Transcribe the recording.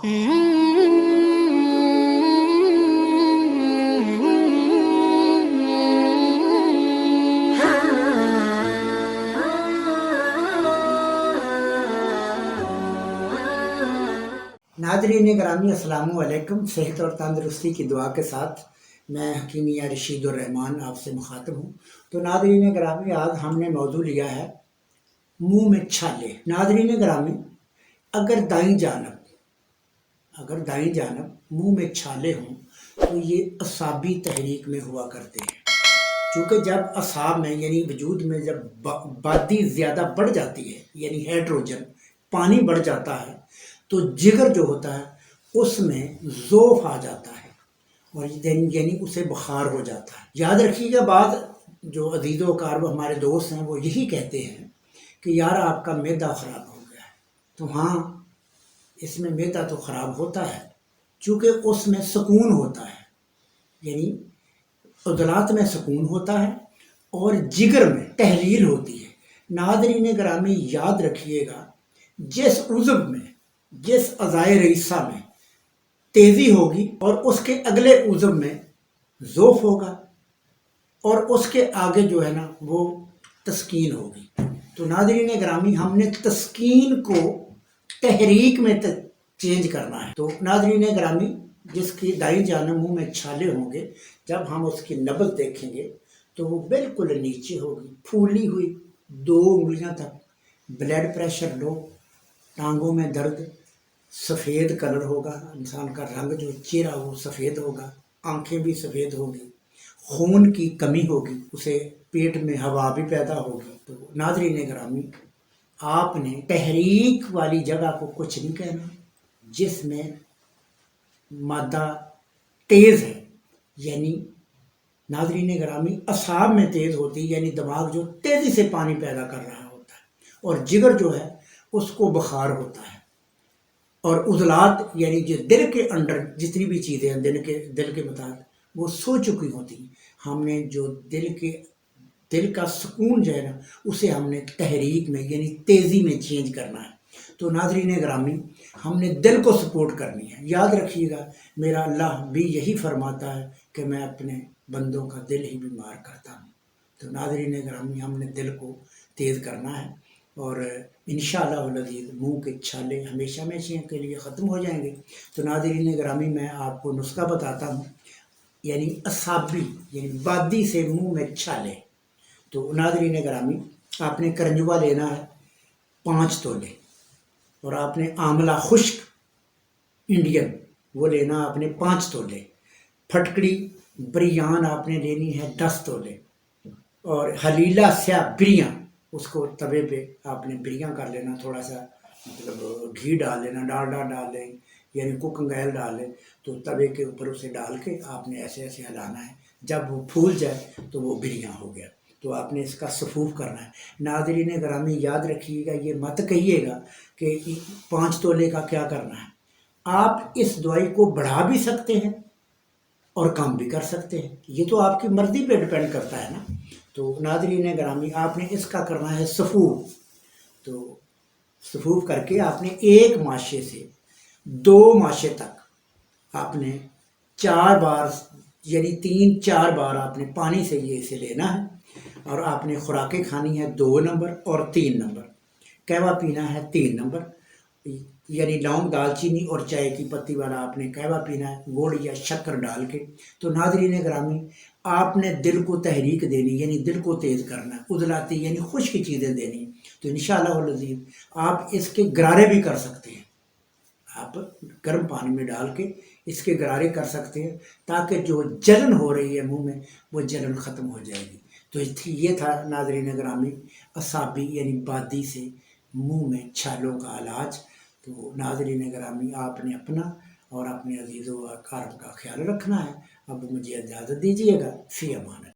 Nadreen ग्रामी अस्सलाम वालेकुम। सेहत और तंदरुस्ती की दुआ के साथ मैं हकीम या रशीदुर रहमान आपसे मुखातब हूँ। तो नादरीन ग्रामी, आज हमने मौजू लिया है मुंह में छाले। नादरीन ग्रामी, अगर दाईं जानब मुंह में छाले हों तो ये असाबी तहरीक में हुआ करते हैं। क्योंकि जब असाब में यानी वजूद में जब बादी ज़्यादा बढ़ जाती है, यानी हाइड्रोजन पानी बढ़ जाता है, तो जिगर जो होता है उसमें ज़ोफ़ आ जाता है और यानी उसे बुखार हो जाता है। याद रखिएगा, बात जो अजीज़ो कारब हमारे दोस्त हैं वो यही कहते हैं कि यार आपका मैदा ख़राब हो गया है। तो हाँ, इसमें मैदा तो ख़राब होता है चूँकि उसमें सुकून होता है, यानी उदलात में सुकून होता है और जिगर में तहलील होती है। नादरीन ग्रामी, याद रखिएगा, जिस उज़व में, जिस अज़ाए रईसा में तेज़ी होगी और उसके अगले उज़व में ज़ोफ़ होगा और उसके आगे जो है ना वो तस्कीन होगी। तो नादरीन ग्रामी, हमने तस्कीन को तहरीक में चेंज करना है। तो नादरीन ग्रामी, जिसकी दाईं जानब मुंह में छाले होंगे, जब हम उसकी नब्ज़ देखेंगे तो वो बिल्कुल नीचे होगी, फूली हुई 2 उंगलियां तक, ब्लड प्रेशर लो, टांगों में दर्द, सफ़ेद कलर होगा, इंसान का रंग जो चेहरा वो सफ़ेद होगा, आंखें भी सफ़ेद होंगी, खून की कमी होगी, उसे पेट में हवा भी पैदा होगी। तो नादरीन ग्रामी, आपने तहरीक वाली जगह को कुछ नहीं कहना जिसमें मादा तेज़ है, यानी नादरीन ग्रामी असाब में तेज़ होती है, यानी दिमाग जो तेज़ी से पानी पैदा कर रहा होता है, और जिगर जो है उसको बुखार होता है, और उज़लात यानी जो दिल के अंदर जितनी भी चीज़ें हैं दिल के मुताबिक वो सो चुकी होती हैं। हमने जो दिल का सुकून जो है ना उसे हमने तहरीक में यानी तेज़ी में चेंज करना है। तो नादरीन ग्रामी, हमने दिल को सपोर्ट करनी है। याद रखिएगा, मेरा अल्लाह भी यही फरमाता है कि मैं अपने बंदों का दिल ही बीमार करता हूँ। तो नादरीन ग्रामी, हमने दिल को तेज़ करना है और इंशाअल्लाह अज़ीज़ मुँह के छाले हमेशा के लिए ख़त्म हो जाएंगे। तो नादरीन ग्रामी, मैं आपको नुस्खा बताता हूँ, यानी असाबी यानी बादी से मुँह में छाले। तो नादरीन ग्रामी, आपने करंजुआ लेना है 5 तोले, और आपने आंवला खुश्क इंडियन वो लेना आपने 5 तोले, फटकड़ी बिरयान आपने लेनी है 10 तोले, और हलीला स्या बिरियां उसको तवे पे आपने बिरियां कर लेना, थोड़ा सा मतलब घी डाल लेना, डालडा डाल लें यानी कुकिंग ऑयल डाल लें, तो तवे के ऊपर उसे डाल के आपने ऐसे ऐसे हिलाना है। जब वो फूल जाए तो वो बिरियां हो गया। तो आपने इसका सफूफ करना है। नादरीन ग्रामी, याद रखिएगा, ये मत कहिएगा कि 5 तोले का क्या करना है। आप इस दवाई को बढ़ा भी सकते हैं और कम भी कर सकते हैं, ये तो आपकी मर्ज़ी पे डिपेंड करता है ना। तो नादरीन ग्रामी, आपने इसका करना है सफूफ। तो सफूफ करके आपने 1 माशे से 2 माशे तक आपने 4 बार यानी 3-4 बार आपने पानी से ये इसे लेना है, और आपने खुराकें खानी है 2 नंबर और 3 नंबर, कहवा पीना है 3 नंबर, यानी लौंग दालचीनी और चाय की पत्ती वाला आपने कहवा पीना है, गुड़ या शक्कर डाल के। तो नादरीन ग्रामी, आपने दिल को तहरीक देनी यानी दिल को तेज़ करना है, उजलाती यानी खुश्क चीज़ें देनी। तो इंशाअल्लाह अज़ीज़ आप इसके गरारे भी कर सकते हैं, आप गर्म पानी में डाल के इसके गरारे कर सकते हैं, ताकि जो जलन हो रही है मुंह में वो जलन ख़त्म हो जाएगी। तो ये था नादरीन ग्रामी असाबी यानी बादी से मुंह में छालों का इलाज। तो नादरीन ग्रामी, आपने अपना और अपने अजीज़ों व अक़ारिब का ख्याल रखना है। अब मुझे इजाज़त दीजिएगा। फ़ी अमान।